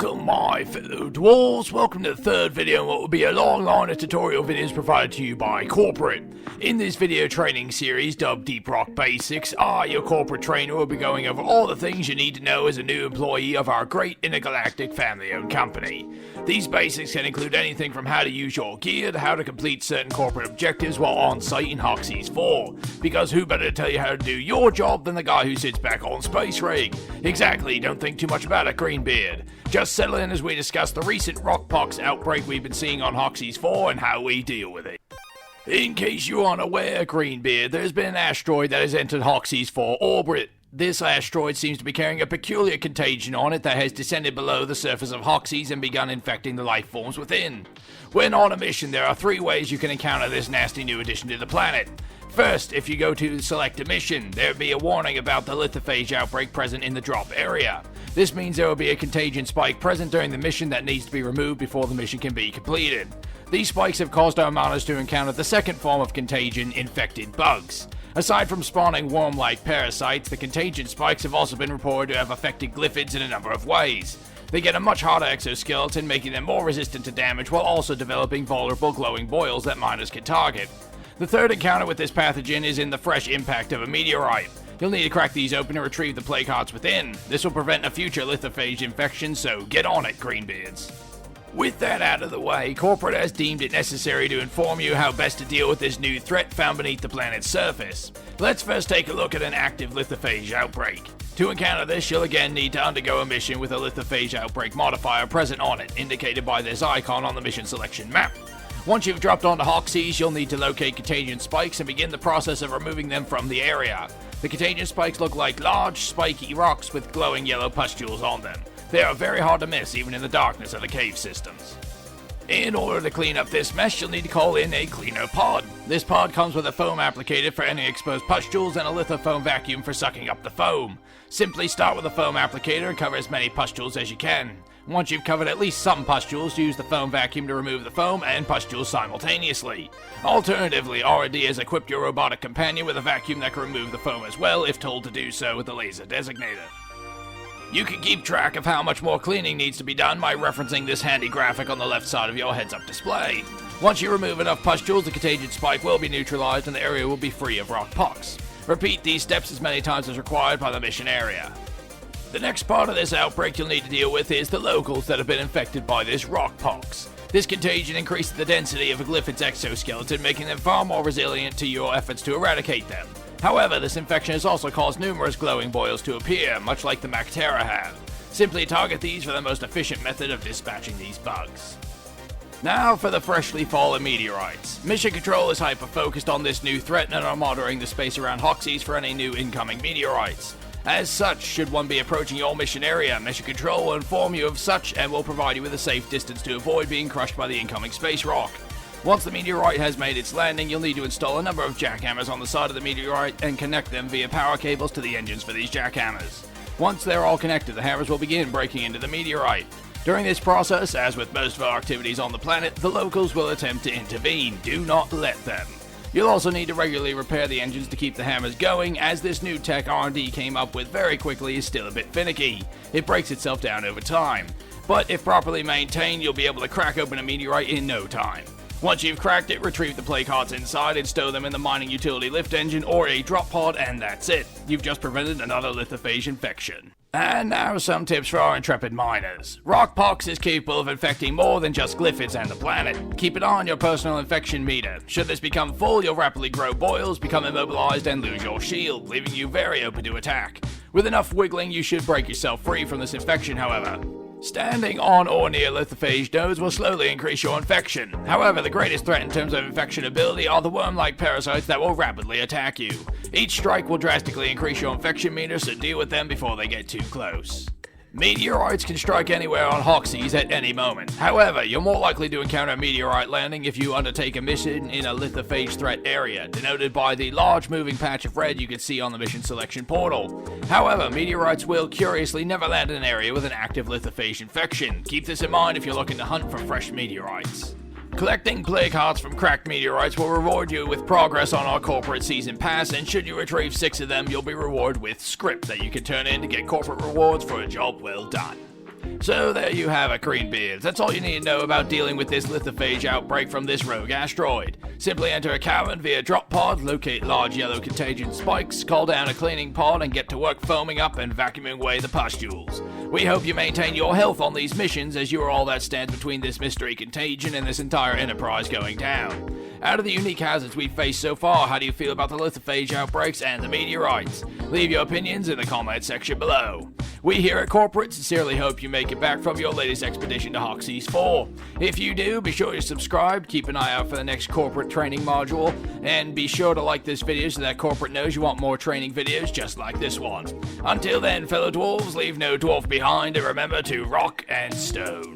Welcome my fellow dwarves, welcome to the third video in what will be a long line of tutorial videos provided to you by Corporate. In this video training series dubbed Deep Rock Basics, I, your corporate trainer, will be going over all the things you need to know as a new employee of our great intergalactic family-owned company. These basics can include anything from how to use your gear to how to complete certain corporate objectives while on site in Hoxie's 4. Because who better to tell you how to do your job than the guy who sits back on Space Rig? Exactly, don't think too much about it, Greenbeard. Just settle in as we discuss the recent Rockpox outbreak we've been seeing on Hoxie's 4 and how we deal with it. In case you aren't aware, Greenbeard, there's been an asteroid that has entered Hoxie's 4 orbit. This asteroid seems to be carrying a peculiar contagion on it that has descended below the surface of Hoxie's and begun infecting the life forms within. When on a mission, there are 3 ways you can encounter this nasty new addition to the planet. First, if you go to select a mission, there will be a warning about the Lithophage Outbreak present in the drop area. This means there will be a contagion spike present during the mission that needs to be removed before the mission can be completed. These spikes have caused our miners to encounter the second form of contagion, infected bugs. Aside from spawning worm-like parasites, the contagion spikes have also been reported to have affected glyphids in a number of ways. They get a much harder exoskeleton, making them more resistant to damage while also developing vulnerable glowing boils that miners can target. The third encounter with this pathogen is in the fresh impact of a meteorite. You'll need to crack these open and retrieve the plague hearts within. This will prevent a future lithophage infection, so get on it, Greenbeards. With that out of the way, Corporate has deemed it necessary to inform you how best to deal with this new threat found beneath the planet's surface. Let's first take a look at an active lithophage outbreak. To encounter this, you'll again need to undergo a mission with a lithophage outbreak modifier present on it, indicated by this icon on the mission selection map. Once you've dropped onto Hoxie's, you'll need to locate contagion spikes and begin the process of removing them from the area. The contagion spikes look like large, spiky rocks with glowing yellow pustules on them. They are very hard to miss even in the darkness of the cave systems. In order to clean up this mess, you'll need to call in a cleaner pod. This pod comes with a foam applicator for any exposed pustules and a lithofoam vacuum for sucking up the foam. Simply start with a foam applicator and cover as many pustules as you can. Once you've covered at least some pustules, use the foam vacuum to remove the foam and pustules simultaneously. Alternatively, R&D has equipped your robotic companion with a vacuum that can remove the foam as well if told to do so with the laser designator. You can keep track of how much more cleaning needs to be done by referencing this handy graphic on the left side of your heads-up display. Once you remove enough pustules, the contagion spike will be neutralized and the area will be free of Rockpox. Repeat these steps as many times as required by the mission area. The next part of this outbreak you'll need to deal with is the locals that have been infected by this Rockpox. This contagion increases the density of a glyphid's exoskeleton, making them far more resilient to your efforts to eradicate them. However, this infection has also caused numerous glowing boils to appear, much like the Mactera have. Simply target these for the most efficient method of dispatching these bugs. Now for the freshly fallen meteorites. Mission Control is hyper-focused on this new threat and are monitoring the space around Hoxie's for any new incoming meteorites. As such, should one be approaching your mission area, Mission Control will inform you of such and will provide you with a safe distance to avoid being crushed by the incoming space rock. Once the meteorite has made its landing, you'll need to install a number of jackhammers on the side of the meteorite and connect them via power cables to the engines for these jackhammers. Once they're all connected, the hammers will begin breaking into the meteorite. During this process, as with most of our activities on the planet, the locals will attempt to intervene. Do not let them. You'll also need to regularly repair the engines to keep the hammers going, as this new tech R&D came up with very quickly is still a bit finicky. It breaks itself down over time. But if properly maintained, you'll be able to crack open a meteorite in no time. Once you've cracked it, retrieve the plague hearts inside and stow them in the mining utility lift engine or a drop pod, and that's it. You've just prevented another lithophage infection. And now some tips for our intrepid miners. Rockpox is capable of infecting more than just glyphids and the planet. Keep an eye on your personal infection meter. Should this become full, you'll rapidly grow boils, become immobilized, and lose your shield, leaving you very open to attack. With enough wiggling, you should break yourself free from this infection, however. Standing on or near lithophage nodes will slowly increase your infection. However, the greatest threat in terms of infection ability are the worm-like parasites that will rapidly attack you. Each strike will drastically increase your infection meter, so deal with them before they get too close. Meteorites can strike anywhere on Hoxie's at any moment. However, you're more likely to encounter a meteorite landing if you undertake a mission in a lithophage threat area, denoted by the large moving patch of red you can see on the mission selection portal. However, meteorites will curiously never land in an area with an active lithophage infection. Keep this in mind if you're looking to hunt for fresh meteorites. Collecting plague hearts from cracked meteorites will reward you with progress on our corporate season pass, and should you retrieve 6 of them, you'll be rewarded with script that you can turn in to get corporate rewards for a job well done. So there you have it, Greenbeards. That's all you need to know about dealing with this lithophage outbreak from this rogue asteroid. Simply enter a cavern via drop pod, locate large yellow contagion spikes, call down a cleaning pod, and get to work foaming up and vacuuming away the pustules. We hope you maintain your health on these missions, as you are all that stands between this mystery contagion and this entire enterprise going down. Out of the unique hazards we've faced so far, how do you feel about the lithophage outbreaks and the meteorites? Leave your opinions in the comment section below. We here at Corporate sincerely hope you make it back from your latest expedition to Hoxie's 4. If you do, be sure to subscribe, keep an eye out for the next Corporate training module, and be sure to like this video so that Corporate knows you want more training videos just like this one. Until then, fellow dwarves, leave no dwarf behind, and remember to rock and stone.